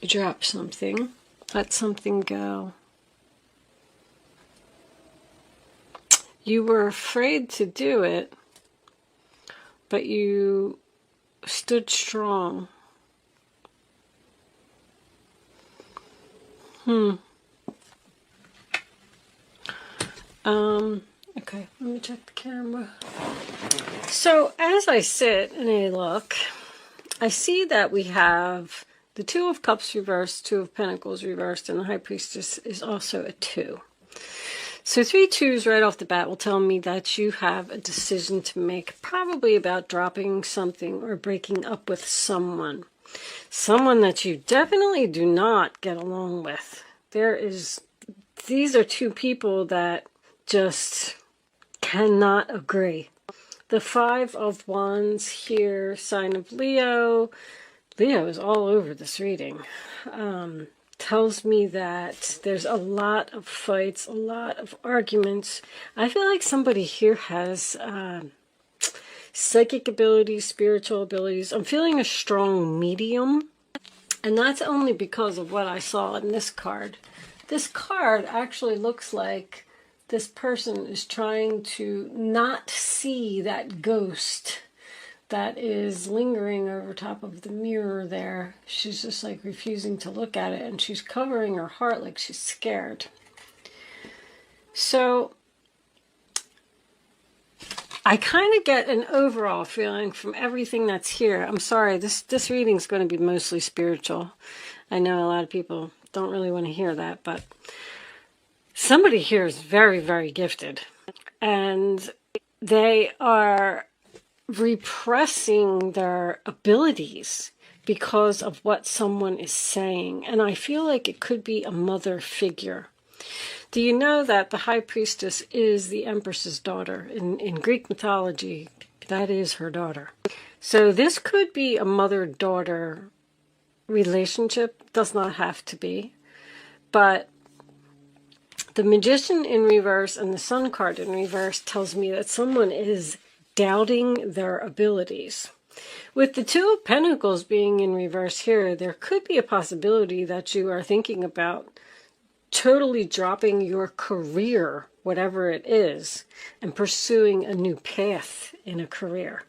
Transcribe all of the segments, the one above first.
drop something. Let something go. You were afraid to do it, but you stood strong. Okay, let me check the camera. So as I sit and I look, I see that we have the Two of Cups reversed, Two of Pentacles reversed, and the High Priestess is also a 2. So 3 2s right off the bat will tell me that you have a decision to make, probably about dropping something or breaking up with someone. Someone that you definitely do not get along with. These are 2 people that just cannot agree. The 5 of Wands here, sign of Leo. Leo is all over this reading. Tells me that there's a lot of fights, a lot of arguments. I feel like somebody here has psychic abilities, spiritual abilities. I'm feeling a strong medium, and that's only because of what I saw in this card. This card actually looks like this person is trying to not see that ghost that is lingering over top of the mirror there. She's just like refusing to look at it, and she's covering her heart like she's scared. So I kind of get an overall feeling from everything that's here. I'm sorry, this reading is going to be mostly spiritual. I know a lot of people don't really want to hear that, but somebody here is very, very gifted, and they are repressing their abilities because of what someone is saying. And I feel like it could be a mother figure. Do you know that the High Priestess is the Empress's daughter? In Greek mythology, that is her daughter. So this could be a mother-daughter relationship. Does not have to be. But the Magician in reverse and the Sun card in reverse tells me that someone is doubting their abilities. With the Two of Pentacles being in reverse here, there could be a possibility that you are thinking about totally dropping your career, whatever it is, and pursuing a new path in a career.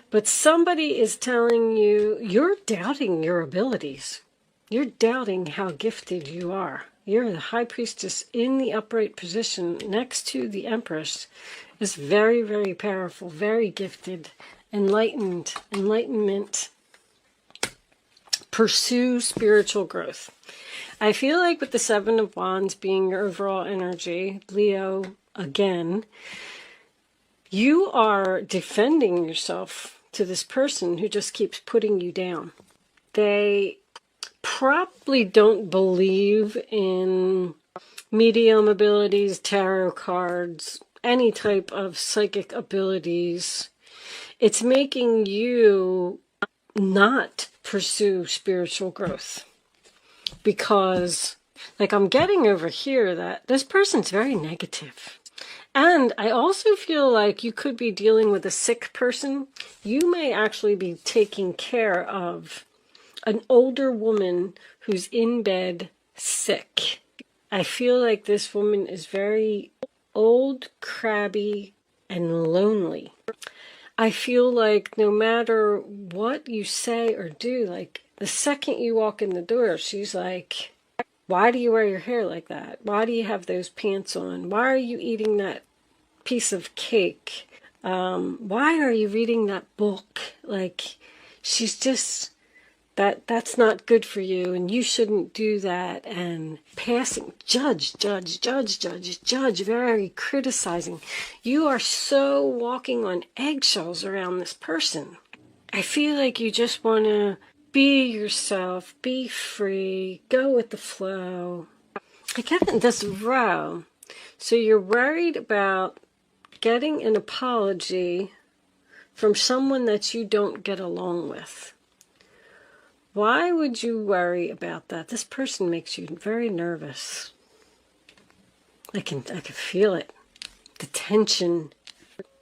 But somebody is telling you, you're doubting your abilities. You're doubting how gifted you are. You're the High Priestess in the upright position next to the Empress. Is very, very powerful, very gifted, enlightenment. Pursue spiritual growth. I feel like with the 7 of Wands being your overall energy, Leo again, you are defending yourself to this person who just keeps putting you down. They probably don't believe in medium abilities, tarot cards, any type of psychic abilities. It's making you not pursue spiritual growth. Because, like, I'm getting over here that this person's very negative. And I also feel like you could be dealing with a sick person. You may actually be taking care of an older woman who's in bed sick. I feel like this woman is very old, crabby, and lonely. I feel like no matter what you say or do, like the second you walk in the door, she's like, why do you wear your hair like that? Why do you have those pants on? Why are you eating that piece of cake? Why are you reading that book? Like, she's just, that's not good for you, and you shouldn't do that. And passing, judge, very criticizing. You are so walking on eggshells around this person. I feel like you just want to be yourself, be free, go with the flow. I get in this row. So you're worried about getting an apology from someone that you don't get along with. Why would you worry about that? This person makes you very nervous. I can feel it. The tension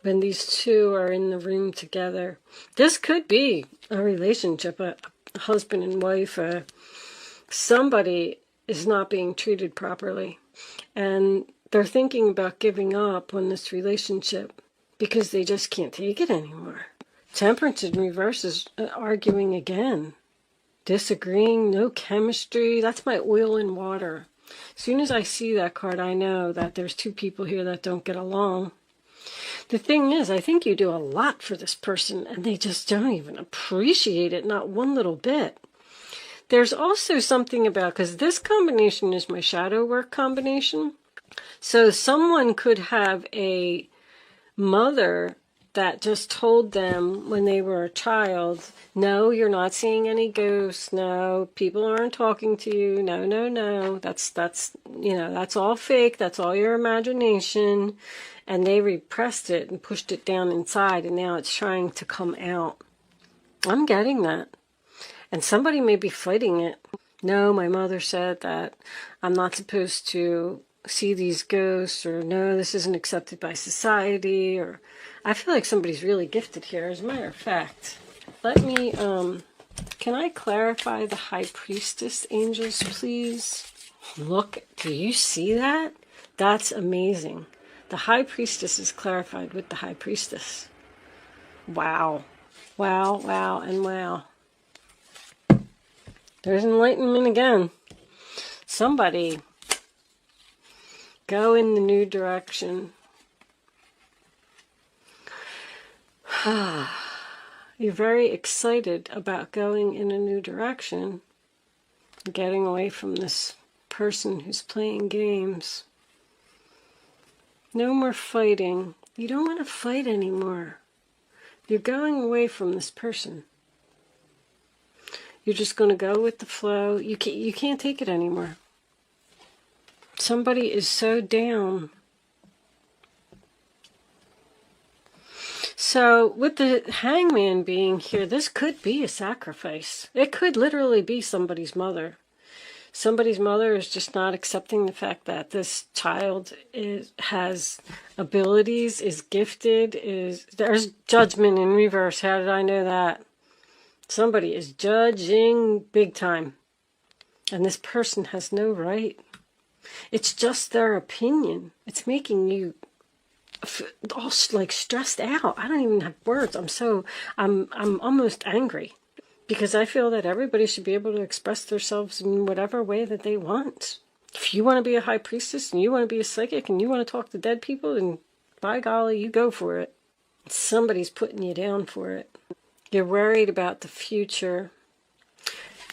when these two are in the room together. This could be a relationship, a husband and wife, Somebody is not being treated properly, and they're thinking about giving up on this relationship because they just can't take it anymore. Temperance in reverse is arguing again, disagreeing, no chemistry. That's my oil and water. As soon as I see that card, I know that there's two people here that don't get along. The thing is, I think you do a lot for this person, and they just don't even appreciate it, not one little bit. There's also something about, because this combination is my shadow work combination, so someone could have a mother that just told them when they were a child, no, you're not seeing any ghosts, no, people aren't talking to you, no, no, no, that's all fake, that's all your imagination, and they repressed it and pushed it down inside, and now it's trying to come out. I'm getting that. And somebody may be fighting it. No, my mother said that I'm not supposed to see these ghosts, or no, this isn't accepted by society, or I feel like somebody's really gifted here. As a matter of fact, let me, can I clarify the High Priestess angels, please? Look, do you see that? That's amazing. The High Priestess is clarified with the High Priestess. Wow. Wow, wow, and wow. There's enlightenment again. Somebody go in the new direction. You're very excited about going in a new direction, getting away from this person who's playing games. No more fighting. You don't want to fight anymore. You're going away from this person. You're just going to go with the flow. You can't take it anymore. Somebody is so down. So with the Hangman being here, this could be a sacrifice. It could literally be somebody's mother. Somebody's mother is just not accepting the fact that this child has abilities, is gifted, there's judgment in reverse. How did I know that? Somebody is judging big time. And this person has no right. It's just their opinion. It's making you all like stressed out. I don't even have words. I'm almost angry. Because I feel that everybody should be able to express themselves in whatever way that they want. If you want to be a high priestess and you want to be a psychic and you want to talk to dead people, then by golly, you go for it. Somebody's putting you down for it. You're worried about the future.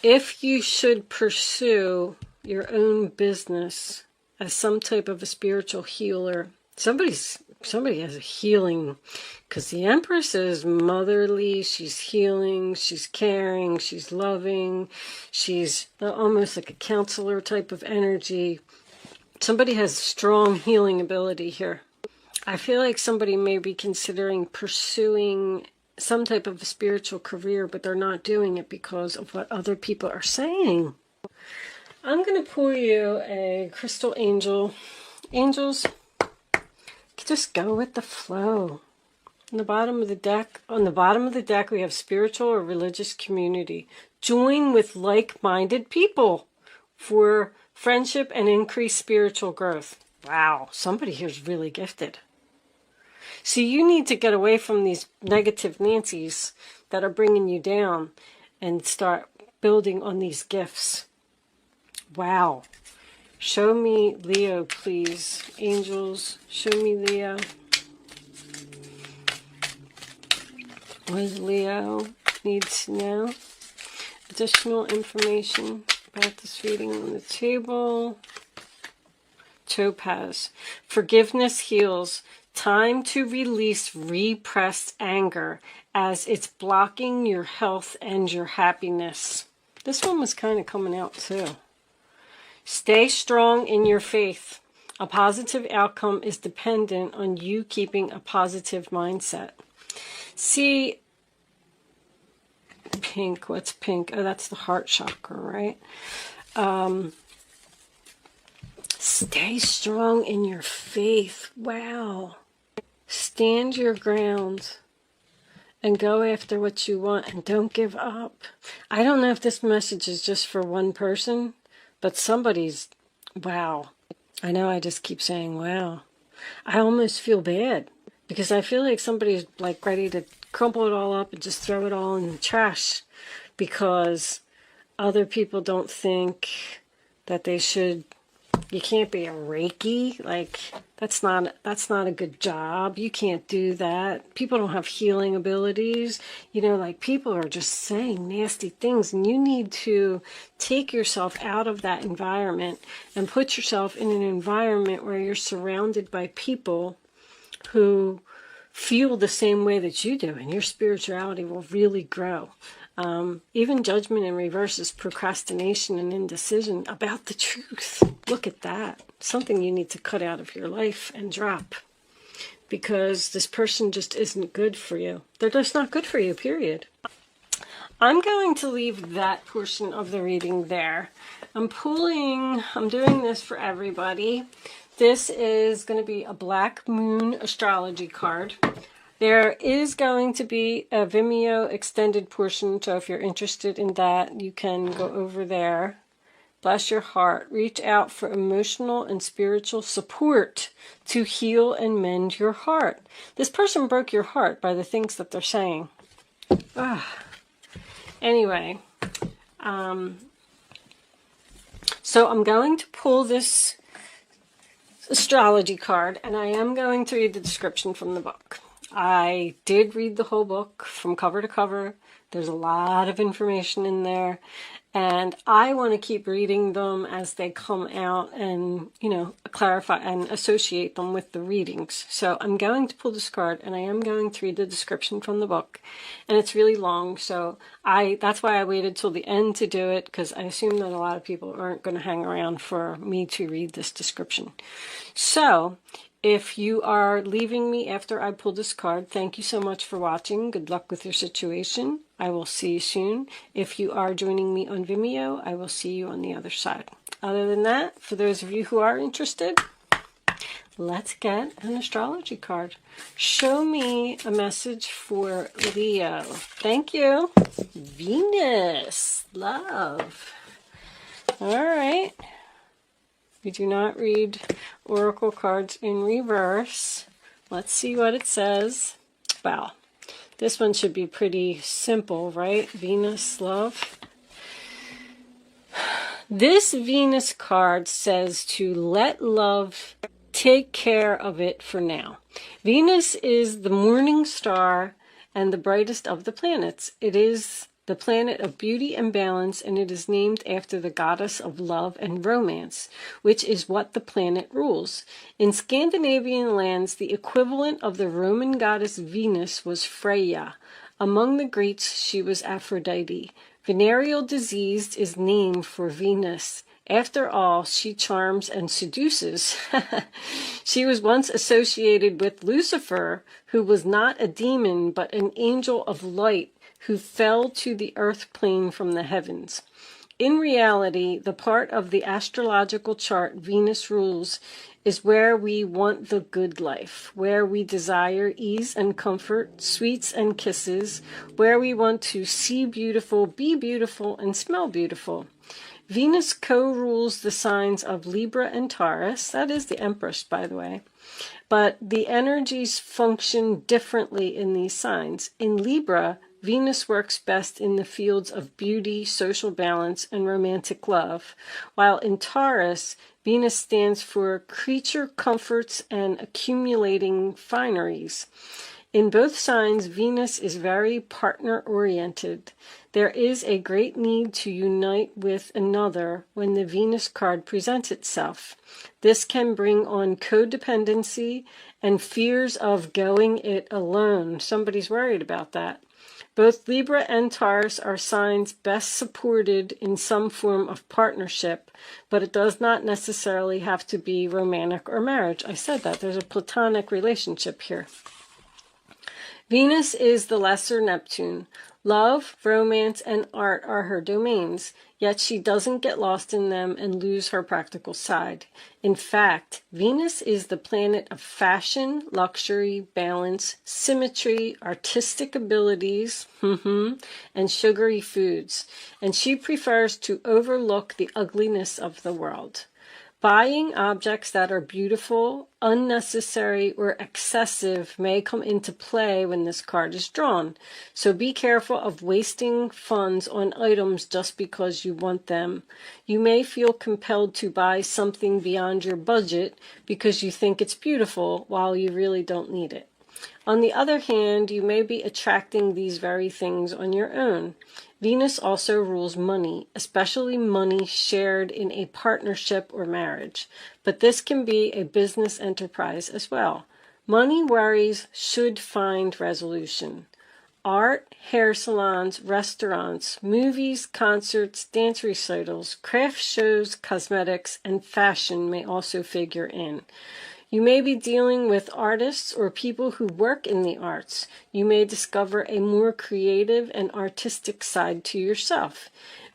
If you should pursue your own business as some type of a spiritual healer, somebody has a healing, because the Empress is motherly, she's healing, she's caring, she's loving, she's almost like a counselor type of energy. Somebody has strong healing ability here. I feel like somebody may be considering pursuing some type of a spiritual career, but they're not doing it because of what other people are saying. I'm going to pull you a crystal angel. Angels, just go with the flow. On the bottom of the deck, we have spiritual or religious community. Join with like-minded people for friendship and increased spiritual growth. Wow, somebody here's really gifted. So you need to get away from these negative Nancys that are bringing you down and start building on these gifts. Wow. Show me Leo, please. Angels, show me Leo. What does Leo need to know? Additional information about this reading on the table. Topaz. Forgiveness heals. Time to release repressed anger as it's blocking your health and your happiness. This one was kind of coming out too. Stay strong in your faith. A positive outcome is dependent on you keeping a positive mindset. See, pink, what's pink? Oh, that's the heart chakra, right? Stay strong in your faith. Wow. Stand your ground and go after what you want and don't give up. I don't know if this message is just for one person, but somebody's, wow. I know I just keep saying, wow. I almost feel bad because I feel like somebody's like ready to crumple it all up and just throw it all in the trash because other people don't think that they should. You can't be a Reiki. Like, that's not a good job. You can't do that. People don't have healing abilities. You know, like, people are just saying nasty things, and you need to take yourself out of that environment and put yourself in an environment where you're surrounded by people who feel the same way that you do, and your spirituality will really grow. Even judgment in reverse is procrastination and indecision about the truth. Look at that. Something you need to cut out of your life and drop. Because this person just isn't good for you. They're just not good for you, period. I'm going to leave that portion of the reading there. I'm doing this for everybody. This is going to be a Black Moon astrology card. There is going to be a Vimeo extended portion, so if you're interested in that, you can go over there. Bless your heart. Reach out for emotional and spiritual support to heal and mend your heart. This person broke your heart by the things that they're saying. Anyway, so I'm going to pull this astrology card, and I am going to read the description from the book. I did read the whole book from cover to cover. There's a lot of information in there, and I want to keep reading them as they come out and, you know, clarify and associate them with the readings. So I'm going to pull this card, and I am going to read the description from the book, and it's really long, so that's why I waited till the end to do it, because I assume that a lot of people aren't going to hang around for me to read this description. So if you are leaving me after I pull this card, thank you so much for watching. Good luck with your situation. I will see you soon. If you are joining me on Vimeo, I will see you on the other side. Other than that, for those of you who are interested, let's get an astrology card. Show me a message for Leo. Thank you. Venus. Love. All right. We do not read oracle cards in reverse. Let's see what it says. Wow. This one should be pretty simple, right? Venus, love. This Venus card says to let love take care of it for now. Venus is the morning star and the brightest of the planets. It is the planet of beauty and balance, and it is named after the goddess of love and romance, which is what the planet rules. In Scandinavian lands, the equivalent of the Roman goddess Venus was Freya. Among the Greeks, she was Aphrodite. Venereal disease is named for Venus. After all, she charms and seduces. She was once associated with Lucifer, who was not a demon, but an angel of light, who fell to the earth plane from the heavens. In reality, the part of the astrological chart Venus rules is where we want the good life, where we desire ease and comfort, sweets and kisses, where we want to see beautiful, be beautiful, and smell beautiful. Venus co-rules the signs of Libra and Taurus. That is the Empress, by the way. But the energies function differently in these signs. In Libra, Venus works best in the fields of beauty, social balance, and romantic love, while in Taurus, Venus stands for creature comforts and accumulating fineries. In both signs, Venus is very partner-oriented. There is a great need to unite with another when the Venus card presents itself. This can bring on codependency and fears of going it alone. Somebody's worried about that. Both Libra and Taurus are signs best supported in some form of partnership, but it does not necessarily have to be romantic or marriage. I said that. There's a platonic relationship here. Venus is the lesser Neptune. Love, romance, and art are her domains. yet she doesn't get lost in them and lose her practical side. In fact, Venus is the planet of fashion, luxury, balance, symmetry, artistic abilities, and sugary foods, and she prefers to overlook the ugliness of the world. Buying objects that are beautiful, unnecessary, or excessive may come into play when this card is drawn. So be careful of wasting funds on items just because you want them. You may feel compelled to buy something beyond your budget because you think it's beautiful while you really don't need it. On the other hand, you may be attracting these very things on your own. Venus also rules money, especially money shared in a partnership or marriage, but this can be a business enterprise as well. Money worries should find resolution. Art, hair salons, restaurants, movies, concerts, dance recitals, craft shows, cosmetics, and fashion may also figure in. You may be dealing with artists or people who work in the arts. You may discover a more creative and artistic side to yourself.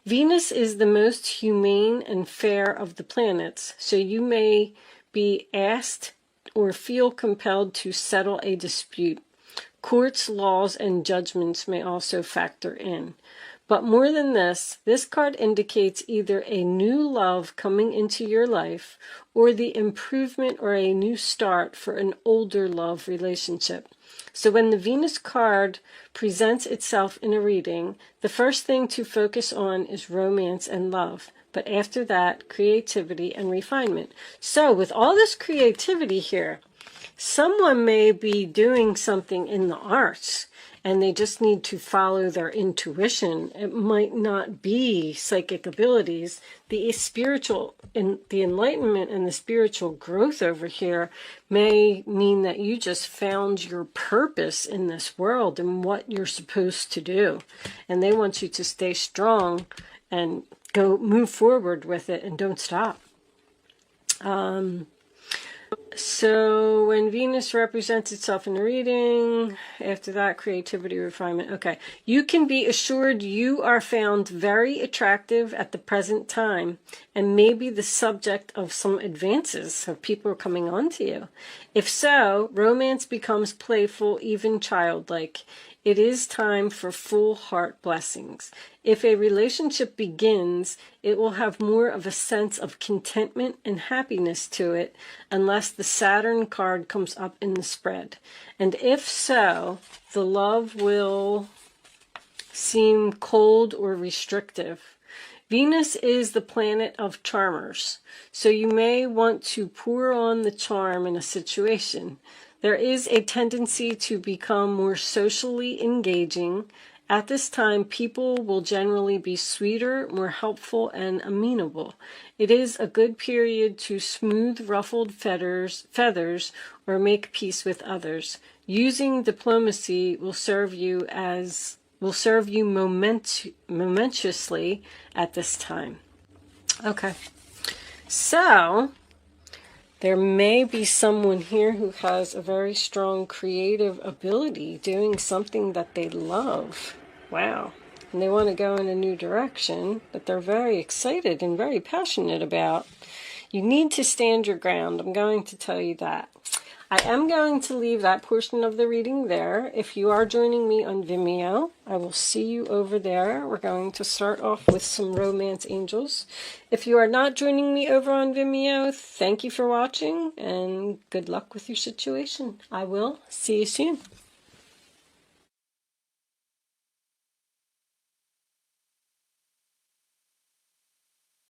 Venus is the most humane and fair of the planets, so you may be asked or feel compelled to settle a dispute. Courts, laws, and judgments may also factor in. But more than this card indicates either a new love coming into your life or the improvement or a new start for an older love relationship. So when the Venus card presents itself in a reading, the first thing to focus on is romance and love. But after that, creativity and refinement. So with all this creativity here, someone may be doing something in the arts and they just need to follow their intuition. It might not be psychic abilities. The spiritual, the enlightenment and the spiritual growth over here may mean that you just found your purpose in this world and what you're supposed to do. And they want you to stay strong and move forward with it and don't stop. So when Venus represents itself in the reading, after that, creativity, refinement. Okay. You can be assured you are found very attractive at the present time and may be the subject of some advances, so people are coming on to you. If so, romance becomes playful, even childlike. It is time for full heart blessings. If a relationship begins, it will have more of a sense of contentment and happiness to it, unless the Saturn card comes up in the spread. And if so, the love will seem cold or restrictive. Venus is the planet of charmers, so you may want to pour on the charm in a situation. There is a tendency to become more socially engaging. At this time, people will generally be sweeter, more helpful, and amenable. It is a good period to smooth ruffled feathers or make peace with others. Using diplomacy will serve you momentously at this time. Okay, so there may be someone here who has a very strong creative ability doing something that they love. Wow. And they want to go in a new direction that they're very excited and very passionate about. You need to stand your ground. I'm going to tell you that. I am going to leave that portion of the reading there. If you are joining me on Vimeo, I will see you over there. We're going to start off with some romance angels. If you are not joining me over on Vimeo, thank you for watching and good luck with your situation. I will see you soon.